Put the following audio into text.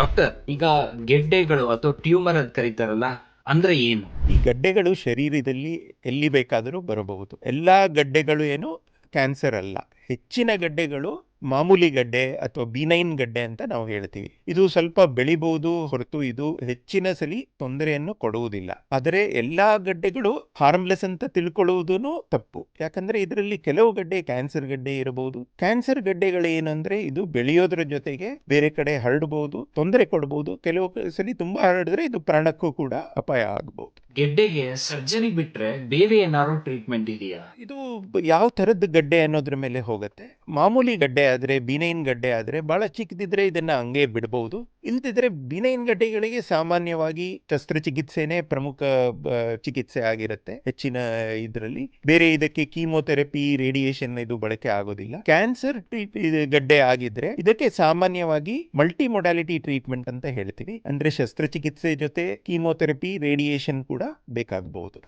Doctor, ಈಗ ಗೆಡ್ಡೆಗಳು ಅಥವಾ ಟ್ಯೂಮರ್ ಅಂತ ಕರೀತಾರಲ್ಲ, ಅಂದ್ರೆ ಏನು? ಈ ಗಡ್ಡೆಗಳು ಶರೀರದಲ್ಲಿ ಎಲ್ಲಿ ಬೇಕಾದರೂ ಬರಬಹುದು. ಎಲ್ಲ ಗಡ್ಡೆಗಳು ಏನು ಕ್ಯಾನ್ಸರ್ ಅಲ್ಲ. ಹೆಚ್ಚಿನ ಗಡ್ಡೆಗಳು ಮಾಮೂಲಿ ಗಡ್ಡೆ ಅಥವಾ ಬಿನೈನ್ ಗಡ್ಡೆ ಅಂತ ನಾವು ಹೇಳ್ತೀವಿ. ಇದು ಸ್ವಲ್ಪ ಬೆಳಿಬಹುದು ಹೊರತು ಇದು ಹೆಚ್ಚಿನ ಸಲಿ ತೊಂದರೆಯನ್ನು ಕೊಡುವುದಿಲ್ಲ. ಆದರೆ ಎಲ್ಲಾ ಗಡ್ಡೆಗಳು ಹಾರ್ಮ್ಲೆಸ್ ಅಂತ ತಿಳ್ಕೊಳ್ಳುವುದೂ ತಪ್ಪು. ಯಾಕಂದ್ರೆ ಇದರಲ್ಲಿ ಕೆಲವು ಗಡ್ಡೆ ಕ್ಯಾನ್ಸರ್ ಗಡ್ಡೆ ಇರಬಹುದು. ಕ್ಯಾನ್ಸರ್ ಗಡ್ಡೆಗಳು ಏನಂದ್ರೆ ಇದು ಬೆಳೆಯೋದ್ರ ಜೊತೆಗೆ ಬೇರೆ ಕಡೆ ಹರಡಬಹುದು, ತೊಂದರೆ ಕೊಡಬಹುದು. ಕೆಲವು ಸಲಿ ತುಂಬಾ ಹರಡಿದ್ರೆ ಇದು ಪ್ರಾಣಕ್ಕೂ ಕೂಡ ಅಪಾಯ ಆಗಬಹುದು. ಗೆಡ್ಡೆಗೆ ಸರ್ಜರಿ ಬಿಟ್ರೆ ಬೇರೆ ಏನಾದ್ರು ಟ್ರೀಟ್ಮೆಂಟ್ ಇದೆಯಾ? ಇದು ಯಾವ ಥರದ್ದು ಗಡ್ಡೆ ಅನ್ನೋದ್ರ ಮೇಲೆ ಹೋಗುತ್ತೆ. ಮಾಮೂಲಿ ಗಡ್ಡೆ ಆದರೆ, ಬಿನೈನ್ ಗಡ್ಡೆ ಆದರೆ ಬಹಳ ಚಿಕ್ಕದಿದ್ರೆ ಇದನ್ನ ಹಂಗೆ ಬಿಡಬಹುದು. ಇಲ್ದಿದ್ರೆ ಬಿನೈನ್ ಗಡ್ಡೆಗಳಿಗೆ ಸಾಮಾನ್ಯವಾಗಿ ಶಸ್ತ್ರಚಿಕಿತ್ಸೆನೇ ಪ್ರಮುಖ ಚಿಕಿತ್ಸೆ ಆಗಿರುತ್ತೆ ಹೆಚ್ಚಿನ ಇದರಲ್ಲಿ. ಬೇರೆ ಇದಕ್ಕೆ ಕೀಮೋಥೆರಪಿ, ರೇಡಿಯೇಷನ್ ಇದು ಬಳಕೆ ಆಗೋದಿಲ್ಲ. ಕ್ಯಾನ್ಸರ್ ಗಡ್ಡೆ ಆಗಿದ್ರೆ ಇದಕ್ಕೆ ಸಾಮಾನ್ಯವಾಗಿ ಮಲ್ಟಿ ಮೊಡಾಲಿಟಿ ಟ್ರೀಟ್ಮೆಂಟ್ ಅಂತ ಹೇಳ್ತೀವಿ. ಅಂದ್ರೆ ಶಸ್ತ್ರಚಿಕಿತ್ಸೆ ಜೊತೆ ಕೀಮೋಥೆರಪಿ, ರೇಡಿಯೇಷನ್ ಕೂಡ ಬೇಕಾಗಬಹುದು.